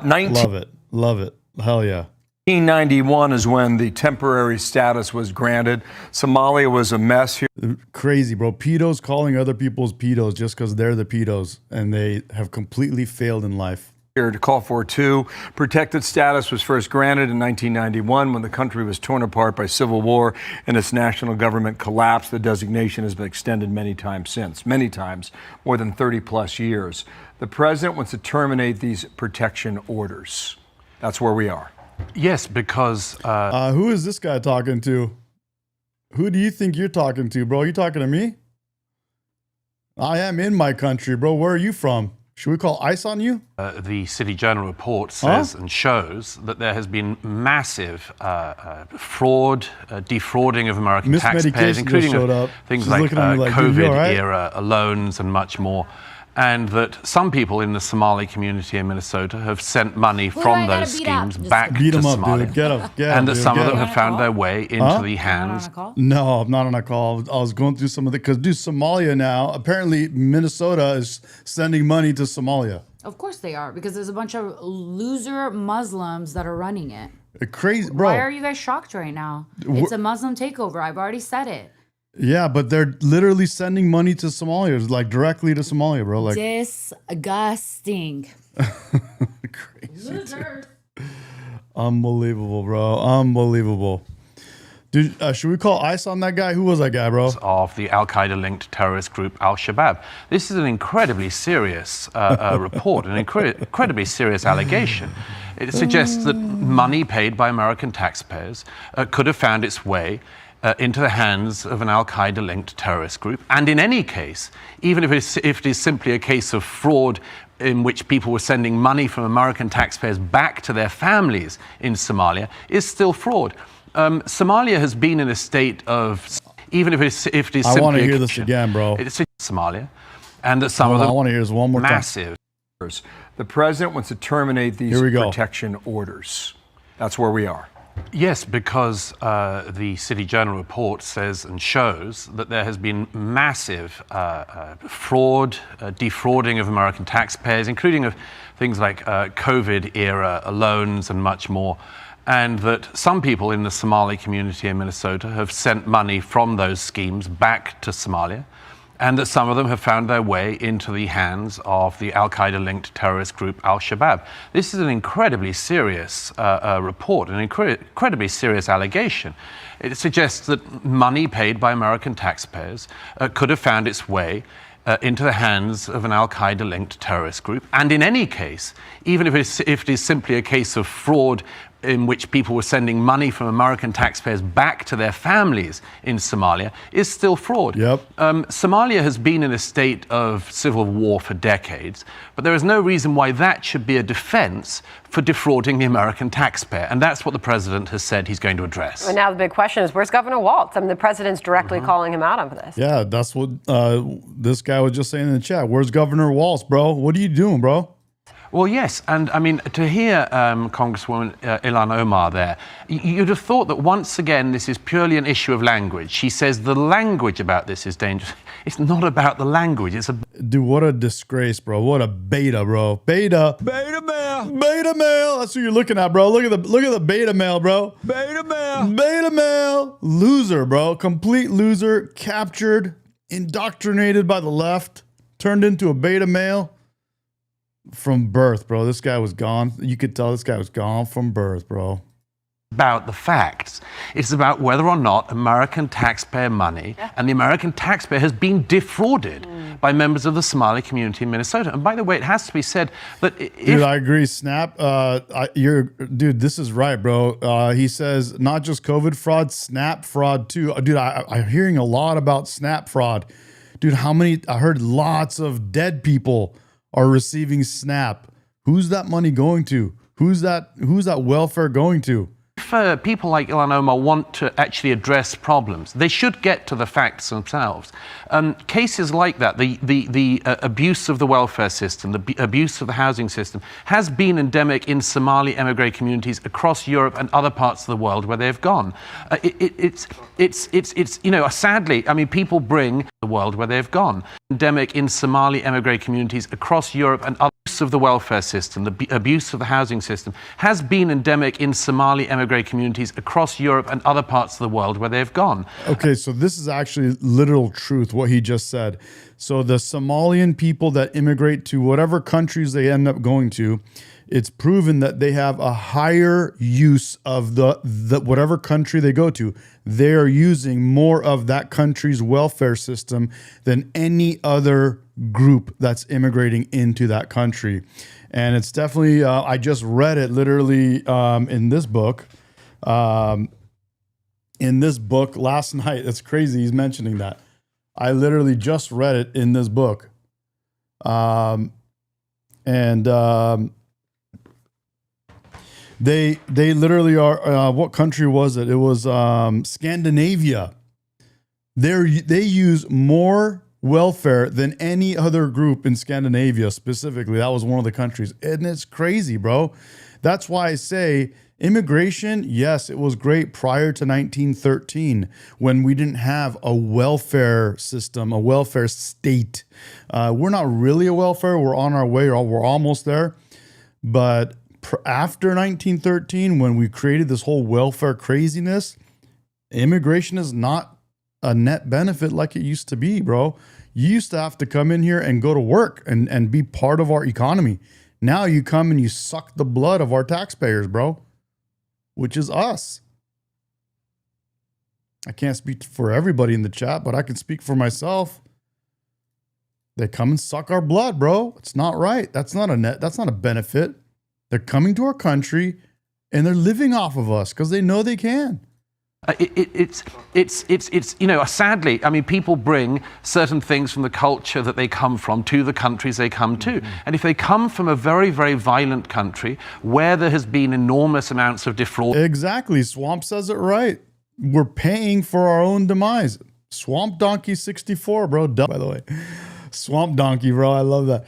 Love it. Hell yeah. 1991 is when the temporary status was granted. Somalia was a mess here. Crazy, bro. Pedos calling other people's pedos just because they're the pedos and they have completely failed in life. Here to call for two. Protected status was first granted in 1991 when the country was torn apart by civil war and its national government collapsed. The designation has been extended many times since, many times, more than 30 plus years. The president wants to terminate these protection orders. That's where we are. Yes, because... who is this guy talking to? Who do you think you're talking to, bro? You talking to me? I am in my country, bro. Where are you from? Should we call ICE on you? The City Journal report says and shows that there has been massive fraud, defrauding of American taxpayers, including things like COVID-era loans and much more. And that some people in the Somali community in Minnesota have sent money from those schemes back to Somalia. Get him, and that some of them have found their way into the hands. No, I'm not on a call. I was going through some of the, because Somalia now, apparently Minnesota is sending money to Somalia. Of course they are, because there's a bunch of loser Muslims that are running it. Crazy, bro. Why are you guys shocked right now? It's a Muslim takeover. I've already said it. Yeah, but they're literally sending money to Somalia, like directly to Somalia, bro. Like disgusting. Crazy. Losers. Unbelievable, bro. Unbelievable. Dude, should we call ICE on that guy? Who was that guy, bro? Of the Al-Qaeda-linked terrorist group Al-Shabaab. This is an incredibly serious report, an incredibly serious allegation. It suggests that money paid by American taxpayers could have found its way into the hands of an Al-Qaeda-linked terrorist group. And in any case, even if it is simply a case of fraud in which people were sending money from American taxpayers back to their families in Somalia, is still fraud. Somalia has been in a state of, even if it is simply I want to hear this again, bro. It's Somalia, and that some of them I want to hear this one more massive. time. The president wants to terminate these protection orders. That's where we are. Yes, because the City Journal report says and shows that there has been massive fraud, defrauding of American taxpayers, including of things like COVID-era loans and much more. And that some people in the Somali community in Minnesota have sent money from those schemes back to Somalia, and that some of them have found their way into the hands of the Al-Qaeda-linked terrorist group Al-Shabaab. This is an incredibly serious report, an incredibly serious allegation. It suggests that money paid by American taxpayers could have found its way into the hands of an al-Qaeda-linked terrorist group. And in any case, even if it is simply a case of fraud in which people were sending money from American taxpayers back to their families in Somalia, is still fraud. Somalia has been in a state of civil war for decades, but there is no reason why that should be a defense for defrauding the American taxpayer. And that's what the president has said he's going to address. And now the big question is, where's Governor Walz? I mean, the president's directly calling him out on this. Yeah, that's what this guy was just saying in the chat. Where's Governor Walz, bro? What are you doing, bro? Well, yes, and I mean, to hear Congresswoman Ilhan Omar there, you'd have thought that once again this is purely an issue of language. She says the language about this is dangerous. It's not about the language. It's a Dude, what a disgrace, bro. What a beta, bro. Beta male. Beta male. That's what you're looking at, bro. Look at the beta male, bro. Beta male. Beta male. Loser, bro. Complete loser. Captured, indoctrinated by the left, turned into a beta male. From birth, bro. This guy was gone. You could tell this guy was gone from birth, bro. About the facts. It's about whether or not American taxpayer money and the American taxpayer has been defrauded by members of the Somali community in Minnesota. And by the way, it has to be said that dude, I agree. Snap, dude, this is right, bro. He says not just COVID fraud, Snap fraud too. Dude, I'm hearing a lot about Snap fraud. Dude, I heard lots of dead people are receiving SNAP. Who's that money going to? Who's that welfare going to? If people like Ilhan Omar want to actually address problems, they should get to the facts themselves. Cases like that, the abuse of the welfare system, the abuse of the housing system, has been endemic in Somali emigre communities across Europe and other parts of the world where they've gone. It's sadly, I mean, people bring the world where they've gone. Endemic in Somali emigre communities across Europe and other abuse of the welfare system, the abuse of the housing system, has been endemic in Somali emigre communities across Europe and other parts of the world where they've gone. Okay, so this is actually literal truth, what he just said. So the Somalian people that immigrate to whatever countries they end up going to, it's proven that they have a higher use of the whatever country they go to. They are using more of that country's welfare system than any other group that's immigrating into that country. And it's definitely, I just read it literally in this book. In this book last night. That's crazy he's mentioning that. I literally just read it in this book. They literally are, what country was it? It was Scandinavia. They use more welfare than any other group in Scandinavia specifically. That was one of the countries. And it's crazy, bro. That's why I say immigration, yes, it was great prior to 1913 when we didn't have a welfare system, a welfare state. We're not really a welfare. We're on our way, or we're almost there. But after 1913, when we created this whole welfare craziness, immigration is not a net benefit like it used to be, bro. You used to have to come in here and go to work and be part of our economy. Now you come and you suck the blood of our taxpayers, bro, which is us. I can't speak for everybody in the chat, but I can speak for myself. They come and suck our blood, bro. It's not right. That's not a net. That's not a benefit. They're coming to our country and they're living off of us because they know they can. It's sadly, I mean, people bring certain things from the culture that they come from to the countries they come to. And if they come from a very, very violent country where there has been enormous amounts of defraud. Exactly. Swamp says it right. We're paying for our own demise. Swamp Donkey 64, bro. By the way. Swamp Donkey, bro. I love that.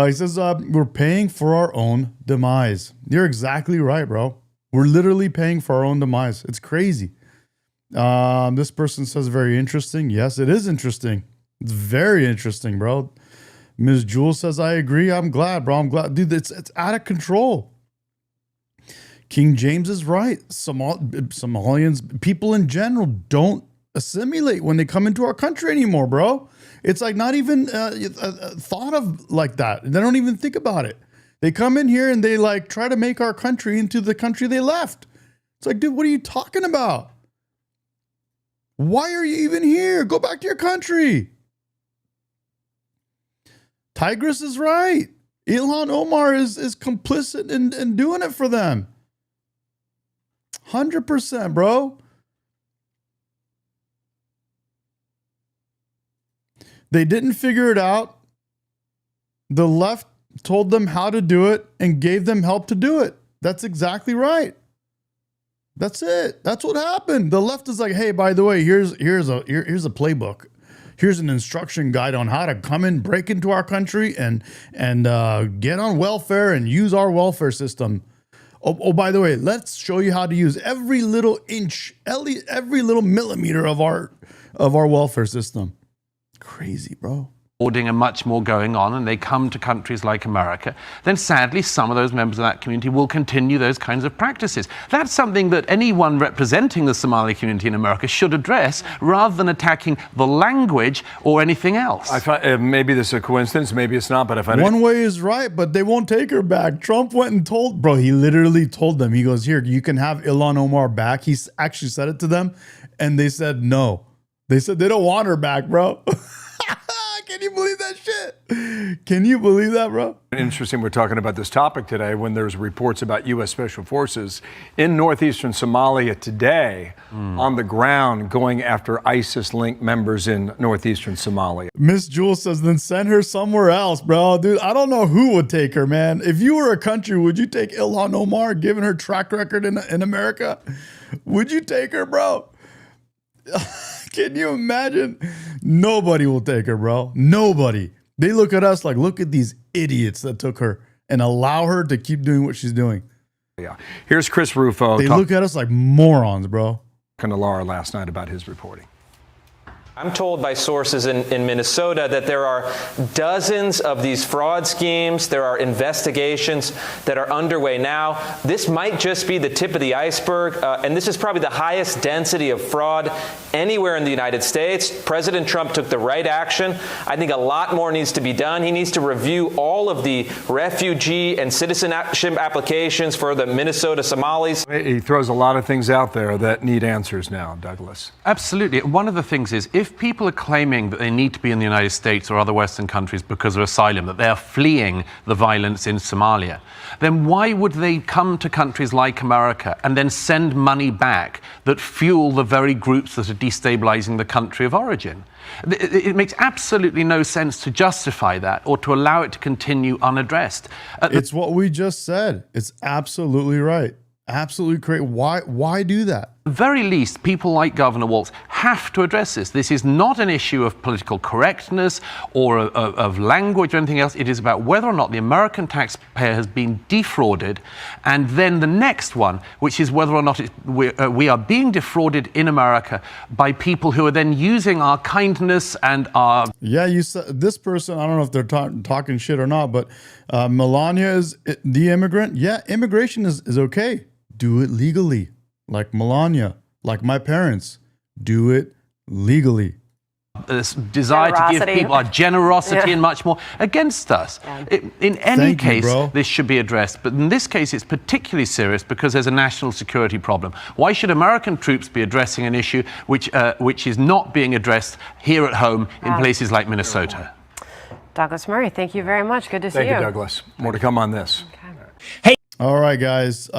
He says, we're paying for our own demise. You're exactly right, bro. We're literally paying for our own demise. It's crazy. This person says very interesting. Yes, it is interesting. It's very interesting, bro. Ms. Jules says, I agree. I'm glad, bro. I'm glad. Dude, it's out of control. King James is right. Somalians, people in general, don't assimilate when they come into our country anymore, bro. It's like not even thought of like that. They don't even think about it. They come in here and they like try to make our country into the country they left. It's like, dude, what are you talking about? Why are you even here? Go back to your country. Tigress is right. Ilhan Omar is complicit in doing it for them. 100%, bro. They didn't figure it out. The left told them how to do it and gave them help to do it. That's exactly right. That's it. That's what happened. The left is like, hey, by the way, here's a playbook. Here's an instruction guide on how to come in, break into our country, and get on welfare and use our welfare system. Oh, by the way, let's show you how to use every little inch, every little millimeter of our welfare system. Crazy, bro. And much more going on, and they come to countries like America, then sadly some of those members of that community will continue those kinds of practices. That's something that anyone representing the Somali community in America should address, rather than attacking the language or anything else. I find, maybe this is a coincidence, maybe it's not, but if I One way is right, but they won't take her back. Trump went and told, bro, he literally told them, he goes, here, you can have Ilhan Omar back. He actually said it to them, and they said no. They said they don't want her back, bro. Can you believe that shit? Can you believe that, bro? Interesting, we're talking about this topic today when there's reports about U.S. Special Forces in northeastern Somalia today on the ground going after ISIS-linked members in northeastern Somalia. Miss Jewel says, then send her somewhere else, bro. Dude, I don't know who would take her, man. If you were a country, would you take Ilhan Omar, given her track record in America? Would you take her, bro? Can you imagine? Nobody will take her, bro. Nobody. They look at us like, look at these idiots that took her and allow her to keep doing what she's doing. Yeah. Here's Chris Rufo. They look at us like morons, bro. Talking to Laura last night about his reporting. I'm told by sources in Minnesota that there are dozens of these fraud schemes. There are investigations that are underway now. This might just be the tip of the iceberg, and this is probably the highest density of fraud anywhere in the United States. President Trump took the right action. I think a lot more needs to be done. He needs to review all of the refugee and citizenship applications for the Minnesota Somalis. He throws a lot of things out there that need answers now, Douglas. Absolutely. One of the things is, if people are claiming that they need to be in the United States or other Western countries because of asylum, that they are fleeing the violence in Somalia, then why would they come to countries like America and then send money back that fuel the very groups that are destabilizing the country of origin? It makes absolutely no sense to justify that or to allow it to continue unaddressed. It's what we just said. It's absolutely right. Absolutely correct. Why do that? At the very least, people like Governor Walz have to address this. This is not an issue of political correctness or of language or anything else. It is about whether or not the American taxpayer has been defrauded. And then the next one, which is whether or not we are being defrauded in America by people who are then using our kindness and our... Yeah, you said this person, I don't know if they're talking shit or not, but Melania is the immigrant. Yeah, immigration is okay. Do it legally. Like Melania, like my parents, do it legally. This desire to give people our generosity and much more against us. In any case, this should be addressed. But in this case, it's particularly serious because there's a national security problem. Why should American troops be addressing an issue which is not being addressed here at home in places like Minnesota? Douglas Murray, thank you very much. Good to see you. Thank you, Douglas. More to come on this. Hey. All right, guys.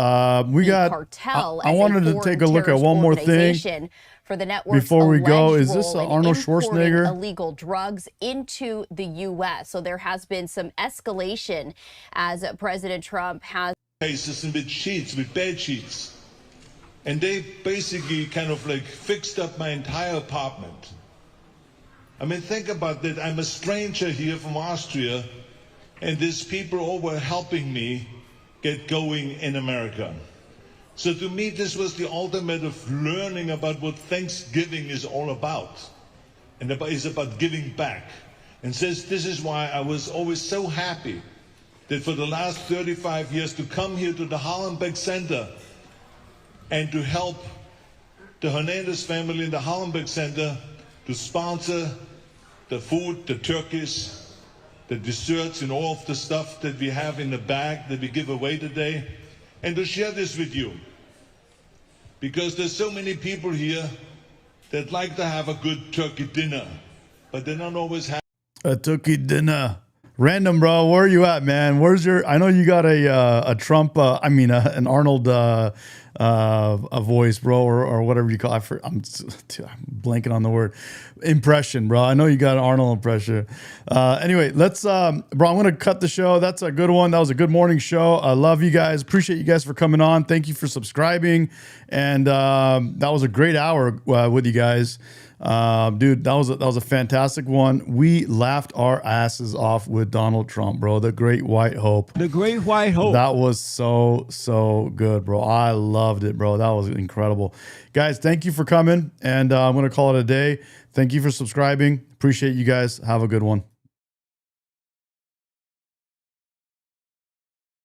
We got. I wanted to take a look at one more thing for the network's before we go. Is this Arnold Schwarzenegger? Illegal drugs into the U.S. So there has been some escalation as President Trump has cases with sheets, with bed sheets, and they basically kind of like fixed up my entire apartment. I mean, think about that. I'm a stranger here from Austria, and these people all were helping me get going in America. So to me, this was the ultimate of learning about what Thanksgiving is all about. And it's about giving back. And says this is why I was always so happy that for the last 35 years to come here to the Hallenbeck Center and to help the Hernandez family in the Hallenbeck Center to sponsor the food, the turkeys, the desserts and all of the stuff that we have in the bag that we give away today, and to share this with you. Because there's so many people here that like to have a good turkey dinner, but they don't always have a turkey dinner. Random, bro. Where are you at, man? Where's your? I know you got a Trump. An Arnold a voice, bro, or whatever you call. I'm blanking on the word. Impression, bro. I know you got an Arnold impression. Anyway, let's, bro. I'm gonna cut the show. That's a good one. That was a good morning show. I love you guys. Appreciate you guys for coming on. Thank you for subscribing. And that was a great hour with you guys. Dude, that was a fantastic one. We laughed our asses off with Donald Trump, bro. The Great White Hope. The Great White Hope. That was so good, bro. I loved it, bro. That was incredible. Guys, thank you for coming. And I'm going to call it a day. Thank you for subscribing. Appreciate you guys. Have a good one.